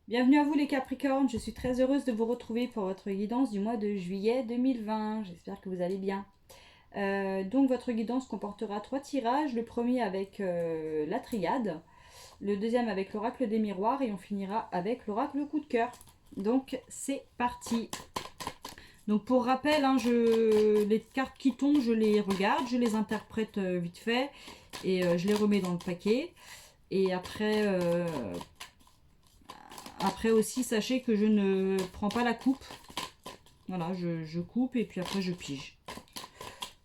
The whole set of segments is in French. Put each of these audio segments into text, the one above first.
Bienvenue à vous les Capricornes, je suis très heureuse de vous retrouver pour votre guidance du mois de juillet 2020. J'espère que vous allez bien. Donc votre guidance comportera 3 tirages, le premier avec la triade, le deuxième avec l'oracle des miroirs et on finira avec l'oracle coup de cœur. Donc c'est parti. Donc pour rappel, les cartes qui tombent, je les regarde, je les interprète vite fait et je les remets dans le paquet. Et après aussi, sachez que je ne prends pas la coupe. Voilà, je coupe et puis après je pige.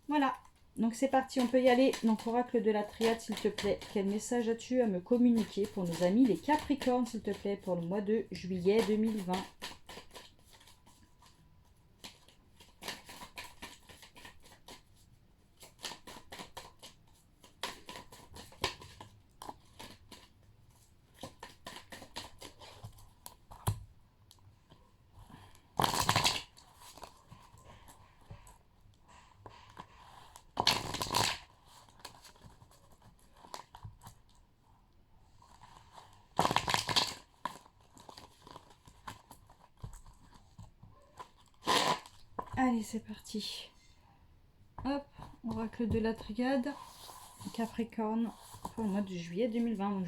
Voilà, donc c'est parti, on peut y aller. Donc oracle de la triade, s'il te plaît, quel message as-tu à me communiquer pour nos amis les Capricornes, s'il te plaît, pour le mois de juillet 2020? Allez, c'est parti. Hop, oracle de la triade, Capricorne, pour le mois de juillet 2020. Donc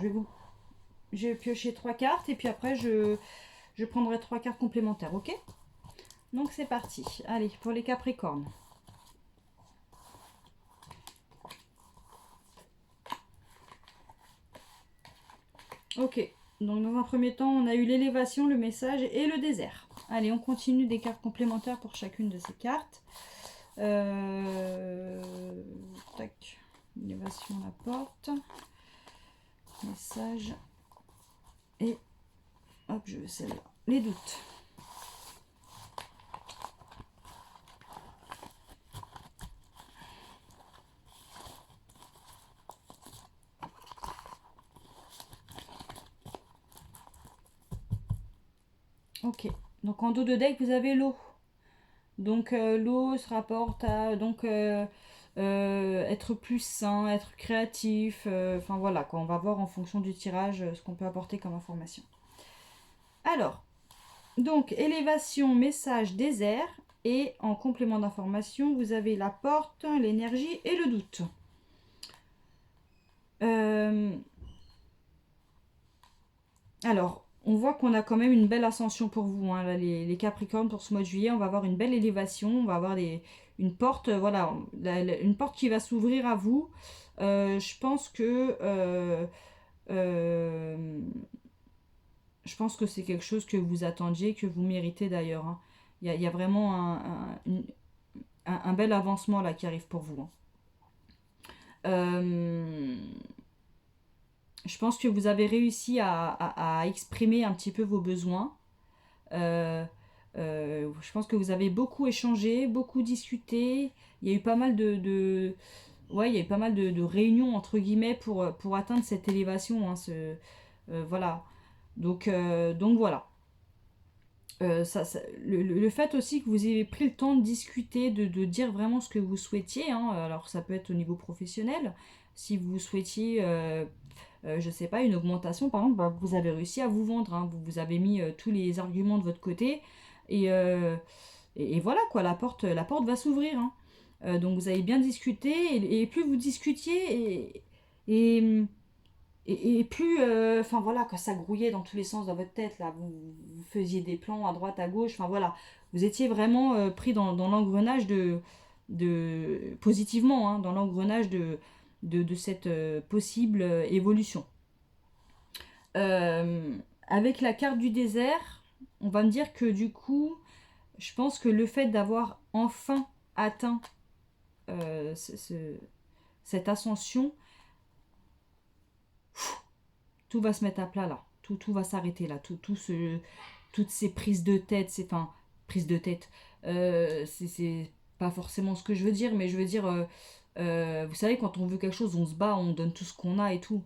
je vais piocher 3 cartes et puis après je prendrai 3 cartes complémentaires, ok? Donc c'est parti. Allez, pour les Capricornes. Ok, donc dans un premier temps, on a eu l'élévation, le message et le désert. Allez, on continue des cartes complémentaires pour chacune de ces cartes. Tac, élévation, la porte, message et hop, je veux celle-là. Les doutes. Ok, donc en dos de deck, vous avez l'eau. Donc l'eau se rapporte à être plus sain, être créatif. Enfin voilà, quoi, on va voir en fonction du tirage ce qu'on peut apporter comme information. Alors, donc élévation, message, désert. Et en complément d'information, vous avez la porte, l'énergie et le doute. Alors, on voit qu'on a quand même une belle ascension pour vous, hein, là, les Capricornes, pour ce mois de juillet. On va avoir une belle élévation, on va avoir une porte, voilà, une porte qui va s'ouvrir à vous. Je pense que euh, c'est quelque chose que vous attendiez, que vous méritez d'ailleurs, hein. Il y a vraiment un bel avancement là qui arrive pour vous, hein. Euh, je pense que vous avez réussi à exprimer un petit peu vos besoins. Euh, je pense que vous avez beaucoup échangé, beaucoup discuté. Il y a eu pas mal ouais, il y a eu pas mal de réunions entre guillemets pour atteindre cette élévation, hein, voilà. Donc voilà. Le fait aussi que vous ayez pris le temps de discuter, de dire vraiment ce que vous souhaitiez, hein, alors ça peut être au niveau professionnel, si vous souhaitiez, je sais pas, une augmentation par exemple, bah, vous avez réussi à vous vendre, hein, vous avez mis tous les arguments de votre côté et, euh, et voilà quoi, la porte va s'ouvrir, hein. Donc vous avez bien discuté et plus vous discutiez et, et plus, enfin voilà, quand ça grouillait dans tous les sens dans votre tête, là, vous faisiez des plans à droite, à gauche, enfin voilà, vous étiez vraiment pris dans l'engrenage positivement, hein, dans l'engrenage de cette possible évolution. Euh, Avec la carte du désert, on va me dire que du coup, je pense que le fait d'avoir enfin atteint euh, ce- ce- cette ascension, tout va se mettre à plat là. Tout va s'arrêter là. Toutes ces prises de tête, enfin, prises de tête, c'est pas forcément ce que je veux dire, mais je veux dire, vous savez, quand on veut quelque chose, on se bat, on donne tout ce qu'on a et tout.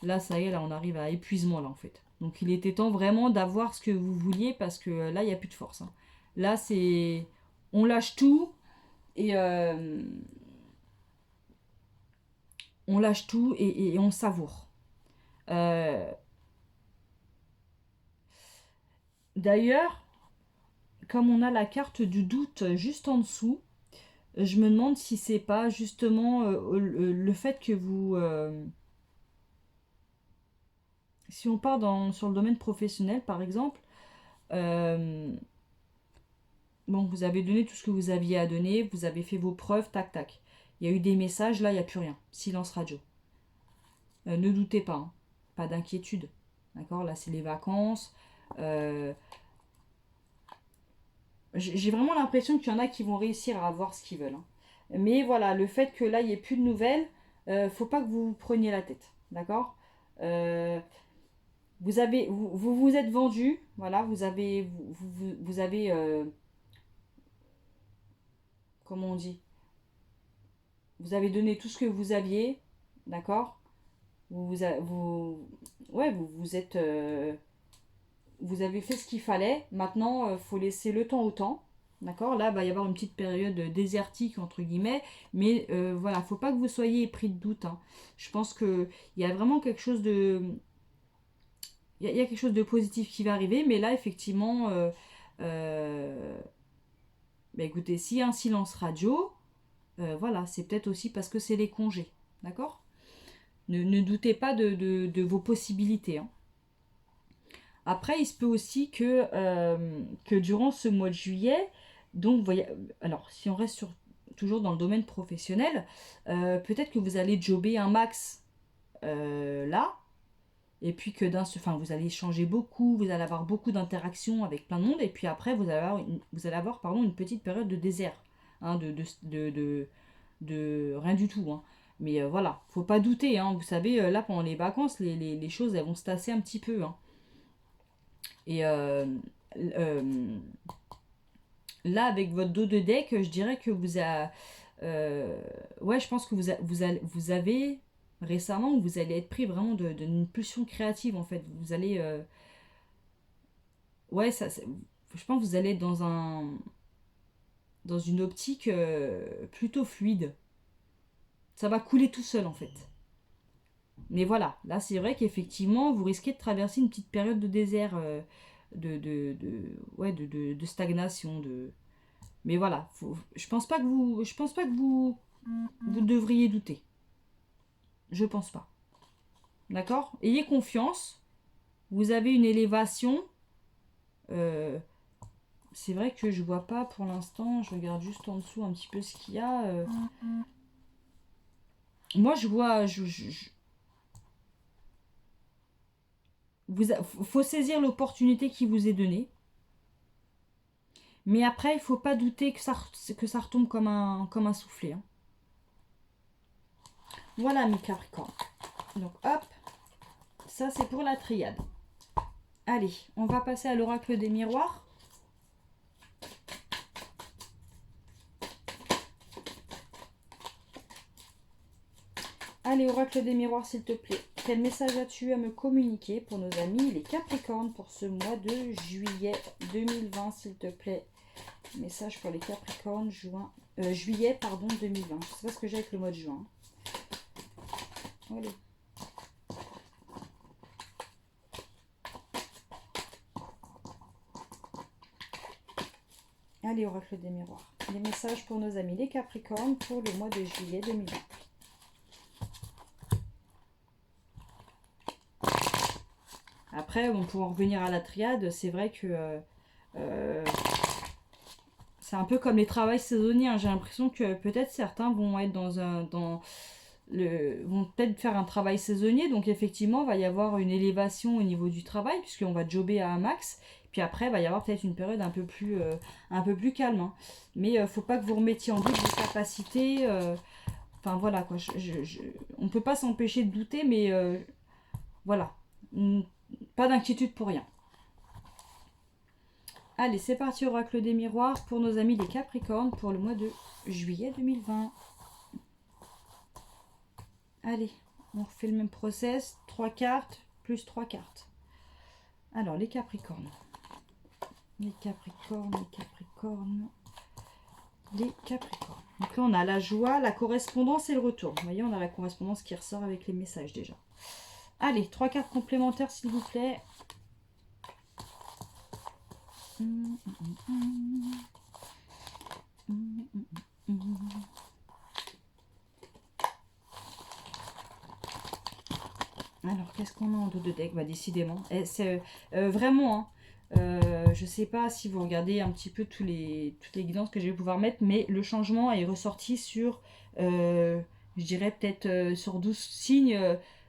Là, ça y est, là, on arrive à épuisement là en fait. Donc il était temps vraiment d'avoir ce que vous vouliez parce que là, il n'y a plus de force, hein. Là, c'est. On lâche tout et. On lâche tout et on savoure. Euh, D'ailleurs, comme on a la carte du doute juste en dessous, je me demande si c'est pas justement le fait que vous... si on part sur le domaine professionnel, par exemple, euh, bon, vous avez donné tout ce que vous aviez à donner, vous avez fait vos preuves, tac, tac. Il y a eu des messages, là, il n'y a plus rien. Silence radio. Ne doutez pas, hein. Pas d'inquiétude. D'accord. Là, c'est les vacances. Euh, j'ai vraiment l'impression qu'il y en a qui vont réussir à avoir ce qu'ils veulent, hein. Mais voilà, le fait que là, il n'y ait plus de nouvelles, faut pas que vous vous preniez la tête. D'accord. Euh, vous êtes vendu. Voilà, vous avez, comment on dit, vous avez donné tout ce que vous aviez. D'accord. Ouais, vous êtes, vous avez fait ce qu'il fallait. Maintenant, faut laisser le temps au temps. D'accord. Là, il va y avoir une petite période désertique, entre guillemets. Mais voilà, faut pas que vous soyez pris de doute, hein. Je pense qu'il y a vraiment quelque chose de... Il y a quelque chose de positif qui va arriver. Mais là, effectivement, euh, bah écoutez, s'il y a un silence radio, voilà, c'est peut-être aussi parce que c'est les congés. D'accord. Ne doutez pas de vos possibilités, hein. Après, il se peut aussi que durant ce mois de juillet, donc, alors si on reste toujours dans le domaine professionnel, peut-être que vous allez jobber un max là, et puis que enfin, vous allez échanger beaucoup, vous allez avoir beaucoup d'interactions avec plein de monde, et puis après, vous allez avoir pardon, une petite période de désert, hein, de rien du tout, hein. Mais voilà, faut pas douter, hein. Vous savez, là, pendant les vacances, les choses, elles vont se tasser un petit peu, hein. Et euh, là, avec votre dos de deck, je dirais que euh, ouais, je pense que vous avez récemment, vous allez être pris vraiment d'une pulsion créative, en fait. Vous allez... ouais, je pense que vous allez être dans une optique plutôt fluide. Ça va couler tout seul, en fait. Mais voilà, là, c'est vrai qu'effectivement, vous risquez de traverser une petite période de désert, ouais, de stagnation, Mais voilà, je pense pas que vous devriez douter. Je pense pas. D'accord. Ayez confiance. Vous avez une élévation. Euh, c'est vrai que je vois pas pour l'instant. Je regarde juste en dessous un petit peu ce qu'il y a. Moi, je vois. Faut saisir l'opportunité qui vous est donnée. Mais après, il faut pas douter que ça retombe comme un soufflet, hein. Voilà, mes Capricornes. Donc, hop. Ça, c'est pour la triade. Allez, on va passer à l'oracle des miroirs. Allez, oracle des miroirs, s'il te plaît. Quel message as-tu à me communiquer pour nos amis les Capricornes pour ce mois de juillet 2020, s'il te plaît? Message pour les Capricornes, juillet, pardon, 2020. Je sais pas ce que j'ai avec le mois de juin. Allez. Allez, oracle des miroirs. Les messages pour nos amis les Capricornes pour le mois de juillet 2020. Après, on pourra revenir à la triade. C'est vrai que c'est un peu comme les travails saisonniers, hein. J'ai l'impression que peut-être certains vont être vont peut-être faire un travail saisonnier. Donc effectivement, il va y avoir une élévation au niveau du travail puisqu'on va jobber à un max. Puis après, il va y avoir peut-être une période un peu plus calme, hein. Mais faut pas que vous remettiez en doute vos capacités. Enfin voilà quoi. On ne peut pas s'empêcher de douter, mais voilà. Pas d'inquiétude pour rien. Allez, c'est parti, oracle des miroirs pour nos amis les Capricornes pour le mois de juillet 2020. Allez, on refait le même process. 3 cartes plus 3 cartes. Alors, les Capricornes. Les Capricornes, les Capricornes. Les Capricornes. Donc là, on a la joie, la correspondance et le retour. Vous voyez, on a la correspondance qui ressort avec les messages déjà. Allez, 3 cartes complémentaires, s'il vous plaît. Alors, qu'est-ce qu'on a en dos de deck? Bah, décidément. C'est vraiment, hein, je sais pas si vous regardez un petit peu toutes les guidances que je vais pouvoir mettre, mais le changement est ressorti sur, je dirais peut-être sur 12 signes,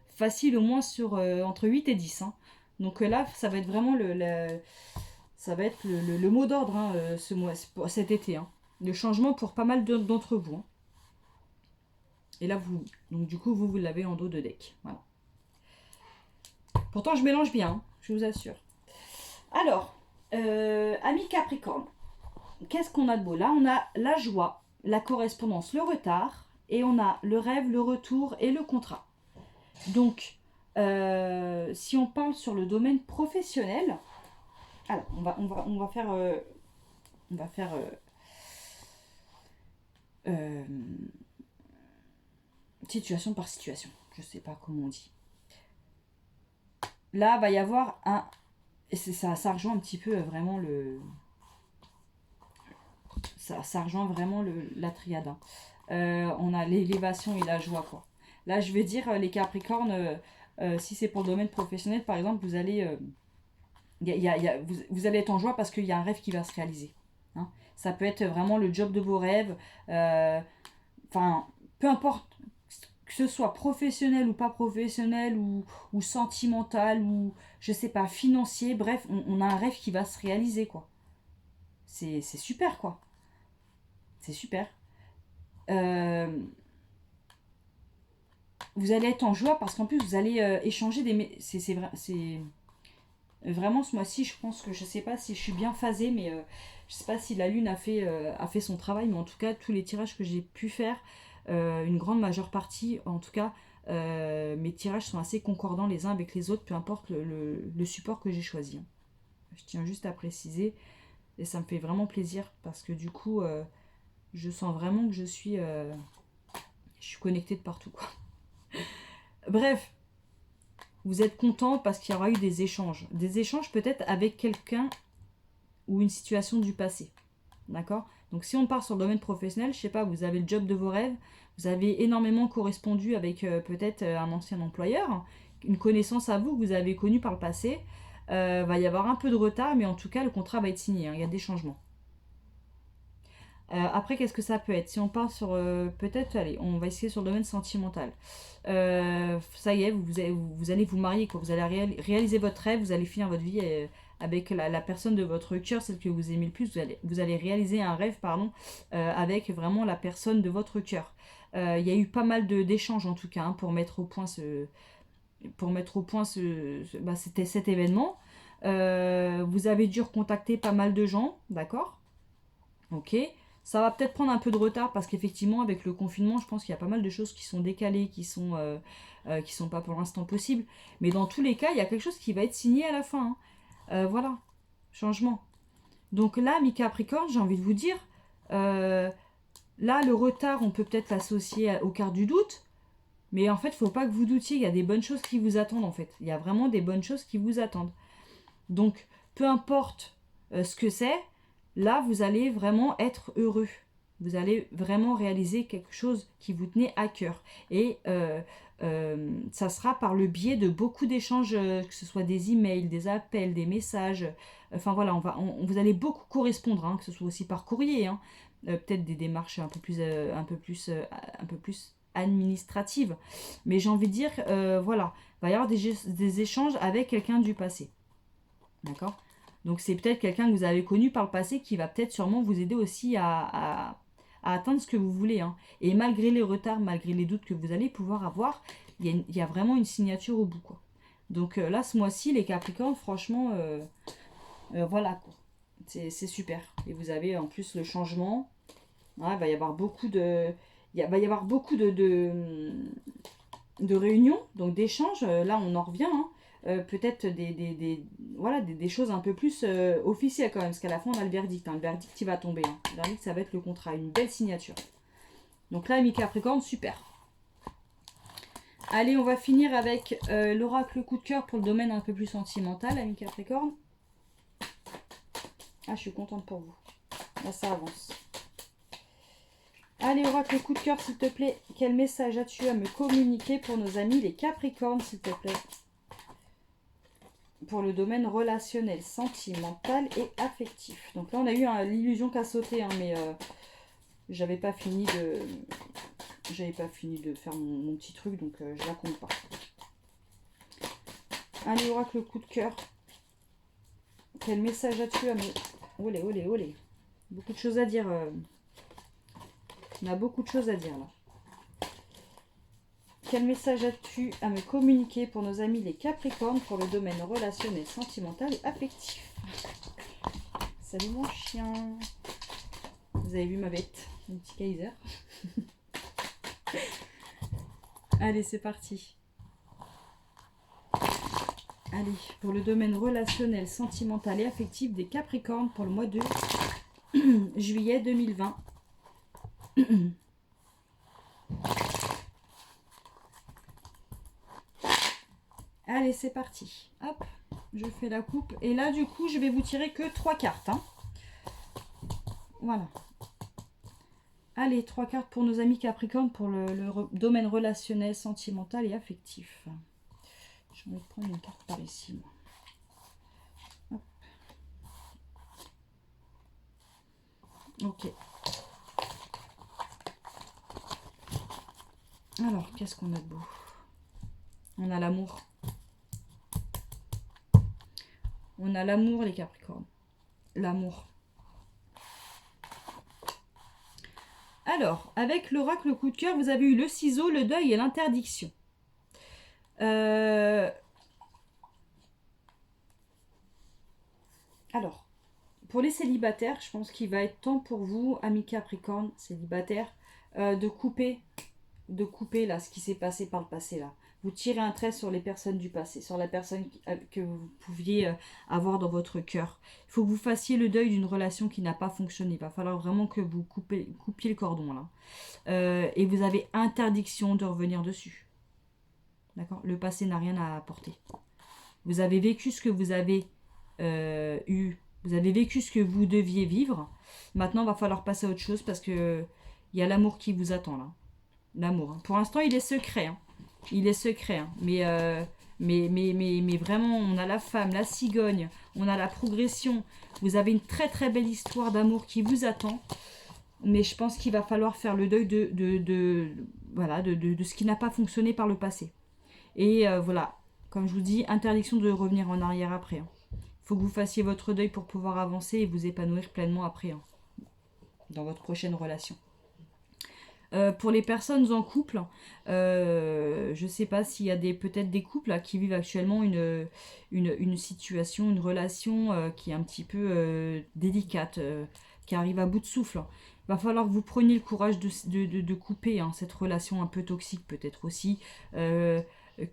facile au moins sur entre 8 et 10, hein. Donc là, ça va être vraiment ça va être le mot d'ordre, hein, ce mois, cet été, hein. Le changement pour pas mal d'entre vous, hein. Et là, donc du coup, vous l'avez en dos de deck. Voilà. Pourtant, je mélange bien, hein, je vous assure. Alors, ami Capricorne, qu'est-ce qu'on a de beau? Là, on a la joie, la correspondance, le retard, et on a le rêve, le retour et le contrat. Donc, si on parle sur le domaine professionnel, alors on va faire, euh, situation par situation. Je sais pas comment on dit. Là, va y avoir un, et ça rejoint un petit peu vraiment ça rejoint vraiment la triade, hein. On a l'élévation et la joie, quoi. Là, je vais dire, les Capricornes, si c'est pour le domaine professionnel, par exemple, vous allez, vous allez être en joie parce qu'il y a un rêve qui va se réaliser, hein. Ça peut être vraiment le job de vos rêves. Enfin, peu importe que ce soit professionnel ou pas professionnel, ou sentimental, ou je sais pas, financier, bref, on a un rêve qui va se réaliser, quoi. C'est super, quoi. C'est super. Euh, vous allez être en joie parce qu'en plus vous allez échanger c'est vraiment ce mois-ci, je pense que je sais pas si je suis bien phasée, mais je sais pas si la lune a fait son travail, mais en tout cas tous les tirages que j'ai pu faire, une grande majeure partie en tout cas, mes tirages sont assez concordants les uns avec les autres, peu importe le support que j'ai choisi, hein. Je tiens juste à préciser, et ça me fait vraiment plaisir parce que du coup je sens vraiment que je suis connectée de partout, quoi. Bref, vous êtes content parce qu'il y aura eu des échanges. Des échanges peut-être avec quelqu'un ou une situation du passé. D'accord? Donc si on part sur le domaine professionnel, je sais pas, vous avez le job de vos rêves, vous avez énormément correspondu avec peut-être un ancien employeur, une connaissance à vous que vous avez connue par le passé. Va y avoir un peu de retard, mais en tout cas le contrat va être signé, hein, il y a des changements. Après, qu'est-ce que ça peut être? Si on part sur, peut-être, allez, on va essayer sur le domaine sentimental. Ça y est, vous allez vous marier, quoi. Vous allez réaliser votre rêve, vous allez finir votre vie avec la personne de votre cœur, celle que vous aimez le plus. Vous allez réaliser un rêve, pardon, avec vraiment la personne de votre cœur. Il y a eu pas mal d'échanges, en tout cas, hein, pour mettre au point cet événement. Vous avez dû recontacter pas mal de gens, d'accord? Ok. Ça va peut-être prendre un peu de retard parce qu'effectivement, avec le confinement, je pense qu'il y a pas mal de choses qui sont décalées, qui sont pas pour l'instant possibles. Mais dans tous les cas, il y a quelque chose qui va être signé à la fin, hein. Voilà. Changement. Donc là, mi Capricorne, j'ai envie de vous dire, euh, là, le retard, on peut peut-être l'associer au quart du doute. Mais en fait, il faut pas que vous doutiez, il y a des bonnes choses qui vous attendent, en fait. Il y a vraiment des bonnes choses qui vous attendent. Donc, peu importe ce que c'est, là, vous allez vraiment être heureux. Vous allez vraiment réaliser quelque chose qui vous tenait à cœur. Et ça sera par le biais de beaucoup d'échanges, que ce soit des emails, des appels, des messages. Enfin voilà, vous allez beaucoup correspondre, hein, que ce soit aussi par courrier, hein. Peut-être des démarches un peu plus administratives. Mais j'ai envie de dire, voilà, il va y avoir des échanges avec quelqu'un du passé. D'accord? Donc c'est peut-être quelqu'un que vous avez connu par le passé qui va peut-être sûrement vous aider aussi à atteindre ce que vous voulez, hein. Et malgré les retards, malgré les doutes que vous allez pouvoir avoir, il y a vraiment une signature au bout, quoi. Donc là, ce mois-ci, les Capricornes, franchement, voilà, quoi. C'est super. Et vous avez en plus le changement. Ouais, il va y avoir beaucoup va y avoir beaucoup de réunions, donc d'échanges. Là, on en revient, hein. Peut-être voilà, des choses un peu plus officielles quand même, parce qu'à la fin, on a le verdict, hein. Le verdict qui va tomber, hein. Le verdict, ça va être le contrat, une belle signature. Donc là, ami Capricorne, super. Allez, on va finir avec l'oracle coup de cœur pour le domaine un peu plus sentimental, ami Capricorne. Ah, je suis contente pour vous. Là, ça avance. Allez, oracle, coup de cœur, s'il te plaît. Quel message as-tu à me communiquer pour nos amis les Capricornes, s'il te plaît? Pour le domaine relationnel, sentimental et affectif. Donc là, on a eu l'illusion qu'a sauté, hein, mais j'avais pas fini de faire mon petit truc, donc je la compte pas. Allez, oracle, coup de cœur. Quel message as-tu à me... Olé, olé, olé. Beaucoup de choses à dire. On a beaucoup de choses à dire là. Quel message as-tu à me communiquer pour nos amis les Capricornes pour le domaine relationnel, sentimental et affectif? Salut mon chien. Vous avez vu ma bête, mon petit Kaiser. Allez, c'est parti. Allez, pour le domaine relationnel, sentimental et affectif des Capricornes pour le mois de juillet 2020. Allez, c'est parti. Hop, je fais la coupe. Et là, du coup, je vais vous tirer que 3 cartes. Hein. Voilà. Allez, 3 cartes pour nos amis Capricornes pour le domaine relationnel, sentimental et affectif. Je vais prendre une carte par ici. Hop. Ok. Alors, qu'est-ce qu'on a de beau? On a l'amour. On a l'amour, les Capricornes. L'amour. Alors, avec l'oracle coup de cœur, vous avez eu le ciseau, le deuil et l'interdiction. Alors, pour les célibataires, je pense qu'il va être temps pour vous, amis Capricorne, célibataires, de couper là ce qui s'est passé par le passé là. Vous tirez un trait sur les personnes du passé, sur la personne que vous pouviez avoir dans votre cœur. Il faut que vous fassiez le deuil d'une relation qui n'a pas fonctionné. Il va falloir vraiment que vous coupiez le cordon là. Et vous avez interdiction de revenir dessus. D'accord? Le passé n'a rien à apporter. Vous avez vécu ce que vous avez eu. Vous avez vécu ce que vous deviez vivre. Maintenant, il va falloir passer à autre chose parce que il y a l'amour qui vous attend là. L'amour. Pour l'instant, il est secret. Hein. Il est secret. Hein. Mais vraiment, on a la femme, la cigogne, on a la progression. Vous avez une très très belle histoire d'amour qui vous attend. Mais je pense qu'il va falloir faire le deuil de ce qui n'a pas fonctionné par le passé. Et voilà, comme je vous dis, interdiction de revenir en arrière après. Il faut que vous fassiez votre deuil pour pouvoir avancer et vous épanouir pleinement après, hein, dans votre prochaine relation. Pour les personnes en couple, je ne sais pas s'il y a peut-être des couples là, qui vivent actuellement une situation, une relation qui est un petit peu délicate, qui arrive à bout de souffle. Il va falloir que vous preniez le courage de couper hein, cette relation un peu toxique peut-être aussi,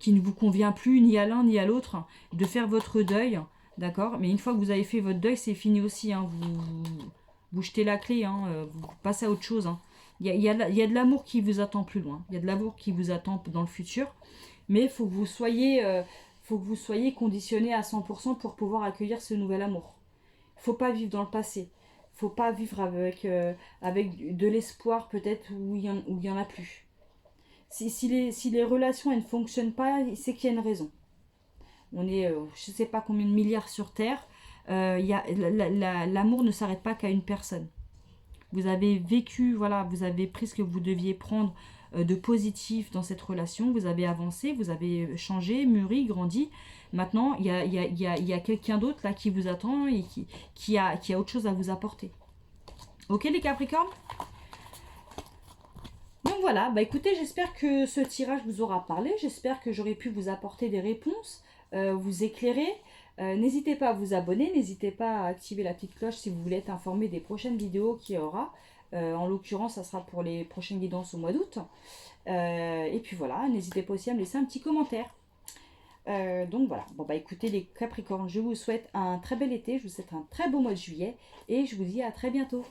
qui ne vous convient plus ni à l'un ni à l'autre, de faire votre deuil, d'accord? Mais une fois que vous avez fait votre deuil, c'est fini aussi, hein, vous jetez la clé, hein, vous passez à autre chose, hein. Il y a de l'amour qui vous attend plus loin. Il y a de l'amour qui vous attend dans le futur. Mais il faut que vous soyez conditionné à 100% pour pouvoir accueillir ce nouvel amour. Il ne faut pas vivre dans le passé. Il ne faut pas vivre avec de l'espoir peut-être où il y en a plus. Si les relations elles ne fonctionnent pas, c'est qu'il y a une raison. On est, je ne sais pas combien de milliards sur Terre. L'amour ne s'arrête pas qu'à une personne. Vous avez vécu, voilà, vous avez pris ce que vous deviez prendre de positif dans cette relation, vous avez avancé, vous avez changé, mûri, grandi. Maintenant, il y a quelqu'un d'autre là qui vous attend et qui a autre chose à vous apporter. Ok les Capricornes? Donc voilà, bah écoutez, j'espère que ce tirage vous aura parlé, j'espère que j'aurai pu vous apporter des réponses, vous éclairer. N'hésitez pas à vous abonner, n'hésitez pas à activer la petite cloche si vous voulez être informé des prochaines vidéos qu'il y aura. En l'occurrence, ça sera pour les prochaines guidances au mois d'août. Et puis voilà, n'hésitez pas aussi à me laisser un petit commentaire. Donc voilà, bon bah écoutez les Capricornes, je vous souhaite un très bel été, je vous souhaite un très beau mois de juillet et je vous dis à très bientôt.